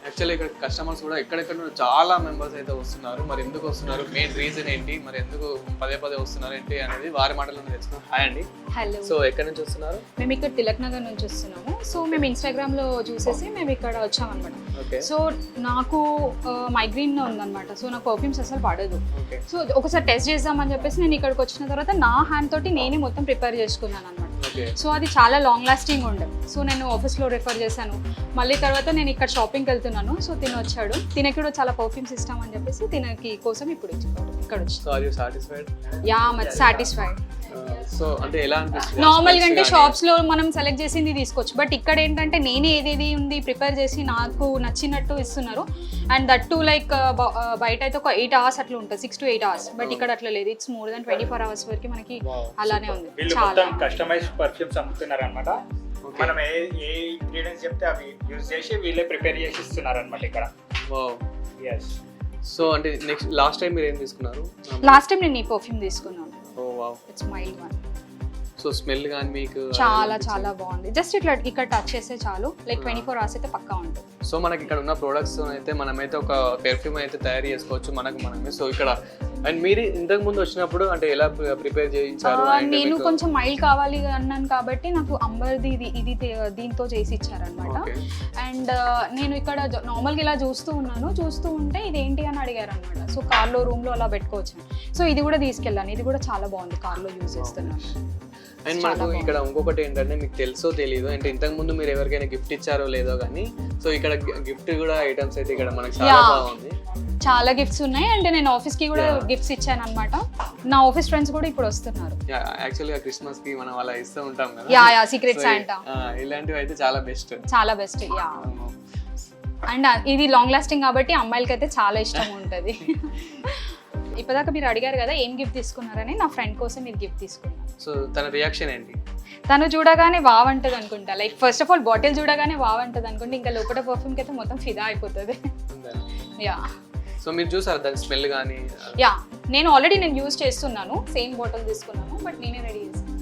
Actually ఇక్కడ customers కూడా ఎక్కడెక్కడ నుండి చాలా మెంబర్స్ అయితే వస్తున్నారు. మరి ఎందుకు వస్తున్నారు, మెయిన్ రీజన్ ఏంటి, మరి ఎందుకు పదే పదే వస్తున్నారు ఏంటి అనేది వారి మాటల్లో తెలుసుకున్నాం. హాయ్ అండి. హలో. సో ఎక్కడి నుంచి వస్తున్నారు? మేము ఇక్కడ తిలక్ నగర్ నుంచి వస్తున్నాము. సో మేము ఇన్స్టాగ్రామ్లో చూసేసి మేము ఇక్కడ వచ్చామన్నమాట. ఓకే. సో నాకు మైగ్రేన్ ఉందన్నమాట. సో నాకు పర్ఫ్యూమ్స్ అసలు పడదు. ఓకే. సో ఒకసారి టెస్ట్ చేద్దామని చెప్పేసి నేను ఇక్కడికి వచ్చిన తర్వాత నా హ్యాండ్ తోటి నేనే మొత్తం ప్రిపేర్ చేసుకున్నాను అనమాట. ఓకే. సో అది చాలా లాంగ్ లాస్టింగ్ ఉండే. సో నేను ఆఫీస్లో రిఫర్ చేశాను. మళ్ళీ తర్వాత నేను ఇక్కడ షాపింగ్కి వెళ్తున్నాను. సో తిని వచ్చాడు, తినకి కూడా చాలా పర్ఫ్యూమ్స్ ఇష్టం అని చెప్పేసి తినకి కోసం ఇప్పుడు ఇక్కడ వచ్చి. So are you satisfied? Yeah much satisfied. So అంటే ఎలా అనిపిస్తుంది? నార్మల్గా అంటే షాప్స్లో మనం సెలెక్ట్ చేసింది తీసుకోవచ్చు, బట్ ఇక్కడ ఏంటంటే నేనే ఏదేది ఉంది ప్రిపేర్ చేసి నాకు నచ్చినట్టు ఇస్తున్నారు. అండ్ దట్ టు లైక్ బయట అయితే ఒక 8 hours అట్లా ఉంటుంది, 6 to 8 hours. బట్ ఇక్కడ అట్లా లేదు, ఇట్స్ మోర్ దాన్ 24 hours వరకు మనకి అలానే ఉంది. చాలా కస్టమైజ్ పర్ఫ్యూమ్స్ అమ్ముతున్నారు అనమాట. మనం ఏ ఇంగ్రీడియంట్స్ చెప్తే అవి యూజ్ చేసి వీళ్ళే ప్రిపేర్ చేసి ఇస్తున్నారు అనమాట ఇక్కడ. వావ్. yes. సో అంటే నెక్స్ట్ లాస్ట్ టైం మీరు ఏం తీసుకున్నారు? లాస్ట్ టైం నేను ఈ పర్ఫ్యూమ్ తీసుకున్నాను. Oh wow. It's mild one. So smell కానీ మీకు చాలా బాగుంది. జస్ట్ ఇట్లా ఇక్కడ టచ్ చేస్తే చాలు, లైక్ 24 hours అయితే పక్కా ఉంటుంది. సో మనకి ఇక్కడ ఉన్న ప్రొడక్ట్స్ అయితే మనమైతే ఒక పెర్ఫ్యూమ్ అయితే తయారు చేసుకోవచ్చు మనమే. సో ఇక్కడ అండ్ మీరు ఇంతకు ముందు వచ్చినప్పుడు అంటే ఎలా ప్రిపేర్ చేయించారు? నేను కొంచెం మైల్డ్ కావాలి అన్నాను కాబట్టి నాకు అంబర్ది ఇది దీంతో చేసి ఇచ్చారనమాట. అండ్ నేను ఇక్కడ నార్మల్గా ఇలా చూస్తూ ఉంటే ఇది ఏంటి అని అడిగారు అనమాట. సో కార్లో రూమ్లో అలా పెట్టుకోవచ్చు. సో ఇది కూడా తీసుకెళ్ళాను, ఇది కూడా చాలా బాగుంది, కార్లో యూజ్ చేస్తున్నాను. అండ్ మనకు ఇక్కడ ఇంకొకటి ఏంటంటే మీకు తెలుసో తెలీదు అంటే ఇంతకు ముందు మీరు ఎవరికైనా గిఫ్ట్ ఇచ్చారో లేదో కానీ సో ఇక్కడ గిఫ్ట్ కూడా ఐటమ్స్ అయితే ఇక్కడ మనకి చాలా బాగుంది. చాలా గిఫ్ట్స్ ఉన్నాయి. అంటే నేను ఆఫీస్ కి కూడా గిఫ్ట్స్ ఇచ్చాను అనమాట. నా ఆఫీస్ ఫ్రెండ్స్ కూడా ఇప్పుడు వస్తున్నారు. యాక్చువల్గా క్రిస్మస్ కి మనం అలా ఇస్తూ ఉంటాం కదా. యా సీక్రెట్ శాంటా ఇలాంటివి అయితే చాలా బెస్ట్. యా. అండ్ ఇది లాంగ్ లాస్టింగ్ కాబట్టి అమ్మాయిలకి అయితే చాలా ఇష్టం ఉంటుంది. ఇప్పటిదాకా మీరు అడిగారు కదా ఏం గిఫ్ట్ తీసుకున్నారని, నా ఫ్రెండ్ కోసం మీరు గిఫ్ట్ తీసుకున్నాను. సో తన రియాక్షన్ ఏంటి? తను చూడగానే వావ్ అంటది అనుకుంటా. Like first of all bottle చూడగానే వావ్ అంటది అనుకుంటే ఇంకా లోపల పర్ఫ్యూమ్కి అయితే మొత్తం ఫిదా అయిపోతుంది. యా. సో మీరు చూసారు దాని స్మెల్ కానీ? యా, నేను ఆల్రెడీ యూజ్ చేస్తున్నాను, సేమ్ బాటిల్ తీసుకున్నాను, బట్ నేనే రెడీ చేస్తాను.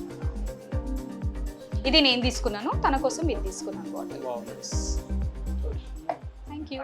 ఇది నేను తీసుకున్నాను, తన కోసం ఇది తీసుకున్నాను బాటిల్. Thank you.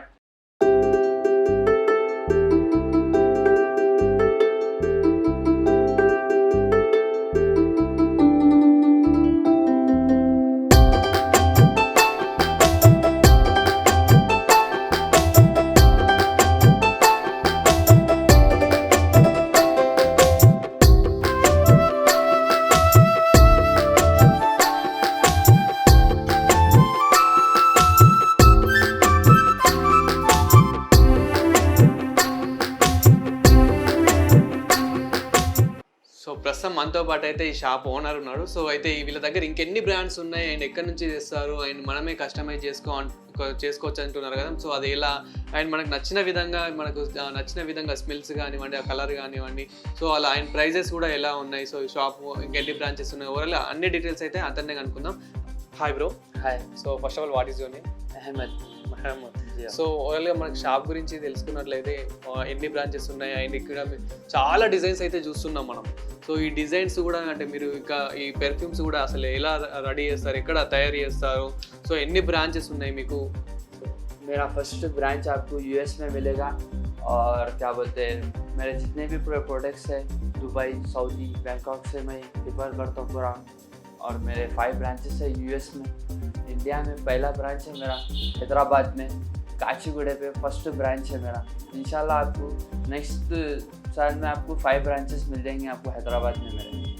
ప్రస్తుతం మనతో పాటు అయితే ఈ షాప్ ఓనర్ ఉన్నాడు. సో అయితే వీళ్ళ దగ్గర ఇంకెన్ని బ్రాండ్స్ ఉన్నాయి అండ్ ఎక్కడి నుంచి చేస్తారు అండ్ మనమే కస్టమైజ్ చేసుకోవచ్చు అంటున్నారు కదా. సో అది ఎలా అండ్ మనకు నచ్చిన విధంగా స్మెల్స్ కానివ్వండి, ఆ కలర్ కానివ్వండి, సో అలా అండ్ ప్రైజెస్ కూడా ఎలా ఉన్నాయి, సో షాప్ ఇంకెన్ని బ్రాంచెస్ ఉన్నాయి, ఓవరాల్ అన్ని డీటెయిల్స్ అయితే అతన్నే కనుక్కుందాం. Hi bro. Hi. So first of all what is your name? Ahmed. So ఓవరాల్గా మనకి షాప్ గురించి తెలుసుకున్నట్లయితే ఎన్ని బ్రాంచెస్ ఉన్నాయి అండ్ ఇక్కడ చాలా డిజైన్స్ అయితే చూస్తున్నాం మనం. సో ఈ డిజైన్స్ కూడా అంటే మీరు ఇంకా ఈ పెర్ఫ్యూమ్స్ కూడా అసలు ఎలా రెడీ చేస్తారు, ఎక్కడ తయారు చేస్తారు, సో ఎన్ని బ్రాంచెస్ ఉన్నాయి మీకు? मेरा फर्स्ट ब्रांच आपको यूएस में मिलेगा और क्या बोलते हैं मेरे जितने भी पूरे प्रोडक्ट्स हैं दुबई, सऊदी, बैंकॉक से मैं प्रिफर करता हूँ पूरा. और मेरे 5 ब्रांचेस है यूएस में. इंडिया में पहला ब्रांच है मेरा हैदराबाद में, काचीगुड़े पे फर्स्ट ब्रांच है मेरा. इंशाल्लाह आपको नेक्स्ट साल में आपको 5 ब्रांचेस मिल जाएंगे आपको हैदराबाद में मेरे.